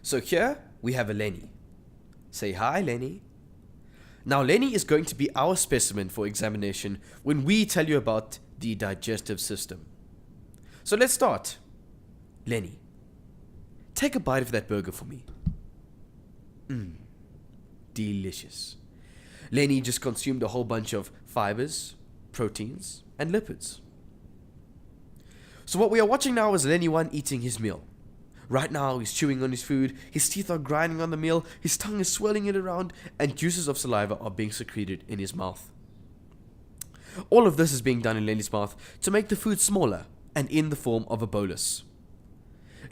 So here we have a Lenny. Say hi, Lenny. Now Lenny is going to be our specimen for examination when we tell you about the digestive system. So let's start. Lenny, take a bite of that burger for me. Delicious. Lenny just consumed a whole bunch of fibers, proteins, and lipids. So what we are watching now is Lenny 1 eating his meal. Right now he's chewing on his food, his teeth are grinding on the meal, his tongue is swirling it around, and juices of saliva are being secreted in his mouth. All of this is being done in Lenny's mouth to make the food smaller and in the form of a bolus.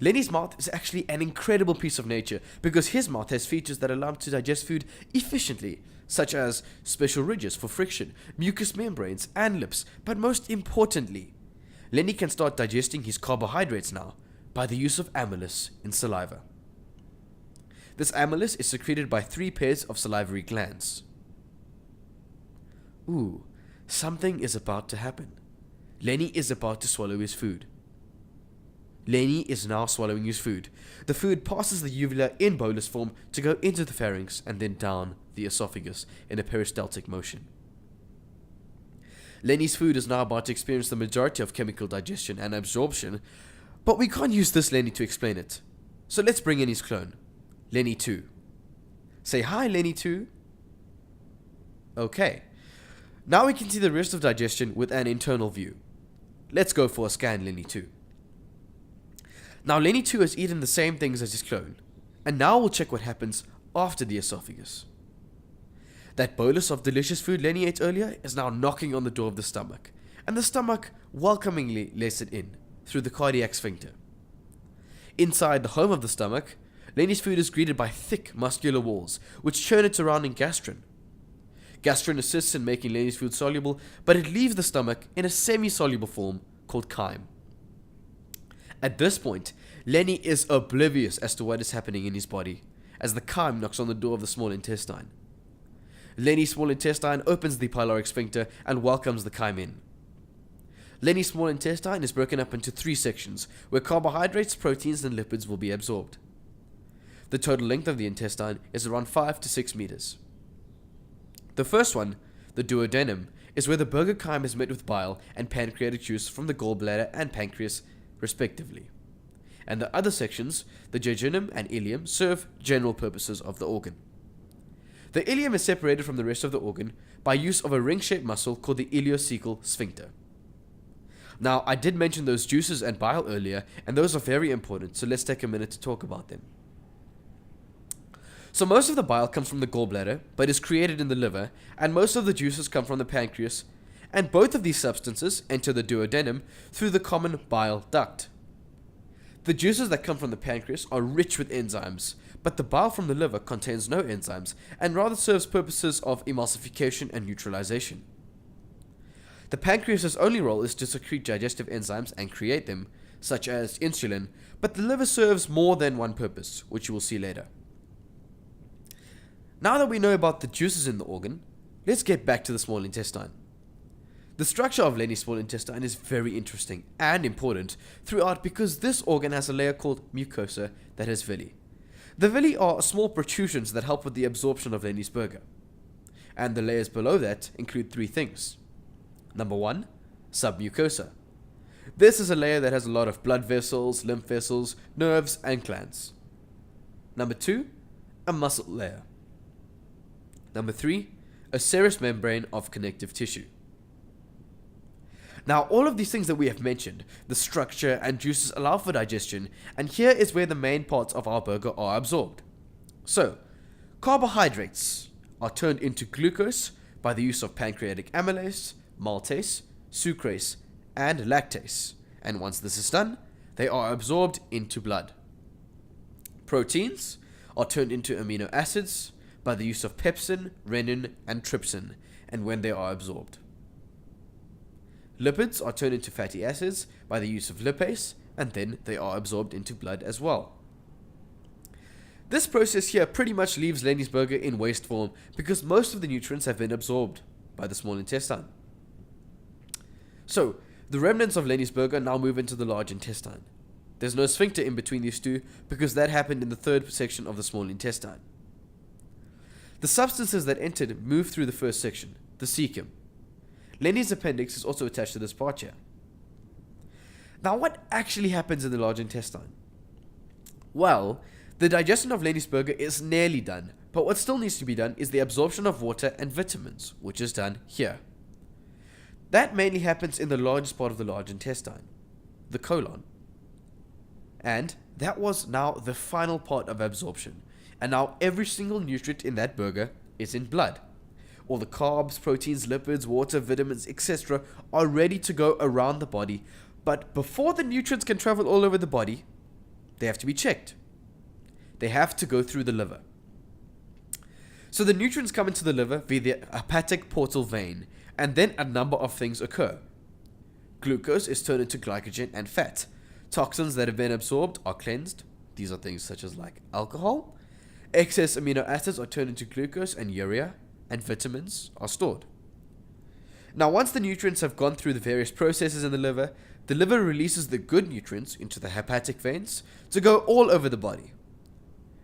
Lenny's mouth is actually an incredible piece of nature because his mouth has features that allow him to digest food efficiently, such as special ridges for friction, mucous membranes, and lips, but most importantly, Lenny can start digesting his carbohydrates now by the use of amylase in saliva. This amylase is secreted by 3 pairs of salivary glands. Ooh, something is about to happen. Lenny is about to swallow his food. Lenny is now swallowing his food. The food passes the uvula in bolus form to go into the pharynx and then down the esophagus in a peristaltic motion. Lenny's food is now about to experience the majority of chemical digestion and absorption, but we can't use this Lenny to explain it. So let's bring in his clone, Lenny 2. Say hi, Lenny 2. Okay. Now we can see the rest of digestion with an internal view. Let's go for a scan, Lenny 2. Now Lenny 2 has eaten the same things as his clone, and now we'll check what happens after the esophagus. That bolus of delicious food Lenny ate earlier is now knocking on the door of the stomach, and the stomach welcomingly lets it in through the cardiac sphincter. Inside the home of the stomach, Lenny's food is greeted by thick muscular walls, which churn its surrounding gastrin. Gastrin assists in making Lenny's food soluble, but it leaves the stomach in a semi-soluble form called chyme. At this point, Lenny is oblivious as to what is happening in his body, as the chyme knocks on the door of the small intestine. Lenny's small intestine opens the pyloric sphincter and welcomes the chyme in. Lenny's small intestine is broken up into 3 sections, where carbohydrates, proteins, and lipids will be absorbed. The total length of the intestine is around 5 to 6 meters. The first one, the duodenum, is where the burger chyme is met with bile and pancreatic juice from the gallbladder and pancreas, respectively. And the other sections, the jejunum and ileum, serve general purposes of the organ. The ileum is separated from the rest of the organ by use of a ring-shaped muscle called the ileocecal sphincter. Now, I did mention those juices and bile earlier, and those are very important, so let's take a minute to talk about them. So most of the bile comes from the gallbladder, but is created in the liver, and most of the juices come from the pancreas, and both of these substances enter the duodenum through the common bile duct. The juices that come from the pancreas are rich with enzymes, but the bile from the liver contains no enzymes, and rather serves purposes of emulsification and neutralization. The pancreas's only role is to secrete digestive enzymes and create them, such as insulin, but the liver serves more than one purpose, which you will see later. Now that we know about the juices in the organ, let's get back to the small intestine. The structure of Lenny's small intestine is very interesting and important throughout because this organ has a layer called mucosa that has villi. The villi are small protrusions that help with the absorption of Lenny's burger. And the layers below that include 3 things. Number 1, submucosa. This is a layer that has a lot of blood vessels, lymph vessels, nerves, and glands. Number 2, a muscle layer. Number 3, a serous membrane of connective tissue. Now, all of these things that we have mentioned, the structure and juices allow for digestion, and here is where the main parts of our burger are absorbed. So, carbohydrates are turned into glucose by the use of pancreatic amylase, maltase, sucrase, and lactase, and once this is done, they are absorbed into blood. Proteins are turned into amino acids by the use of pepsin, renin, and trypsin, and when they are absorbed. Lipids are turned into fatty acids by the use of lipase, and then they are absorbed into blood as well. This process here pretty much leaves Lenny's burger in waste form because most of the nutrients have been absorbed by the small intestine. So, the remnants of Lenny's burger now move into the large intestine. There's no sphincter in between these two because that happened in the third section of the small intestine. The substances that entered moved through the first section, the cecum. Lenny's appendix is also attached to this part here. Now, what actually happens in the large intestine? Well, the digestion of Lenny's burger is nearly done, but what still needs to be done is the absorption of water and vitamins, which is done here. That mainly happens in the largest part of the large intestine, the colon. And that was now the final part of absorption. And now every single nutrient in that burger is in blood. All the carbs, proteins, lipids, water, vitamins, etc. are ready to go around the body. But before the nutrients can travel all over the body, they have to be checked. They have to go through the liver. So the nutrients come into the liver via the hepatic portal vein, and then a number of things occur. Glucose is turned into glycogen and fat. Toxins that have been absorbed are cleansed. These are things such as like alcohol. Excess amino acids are turned into glucose and urea, and vitamins are stored. Now, once the nutrients have gone through the various processes in the liver releases the good nutrients into the hepatic veins to go all over the body,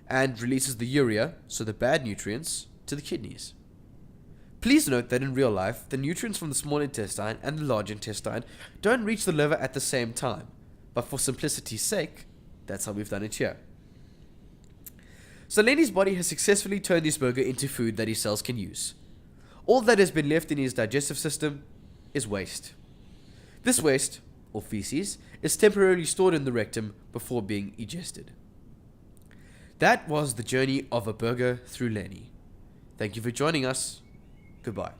and releases the urea, so the bad nutrients, to the kidneys. Please note that in real life, the nutrients from the small intestine and the large intestine don't reach the liver at the same time, but for simplicity's sake, that's how we've done it here. So Lenny's body has successfully turned his burger into food that his cells can use. All that has been left in his digestive system is waste. This waste, or feces, is temporarily stored in the rectum before being digested. That was the journey of a burger through Lenny. Thank you for joining us. Goodbye.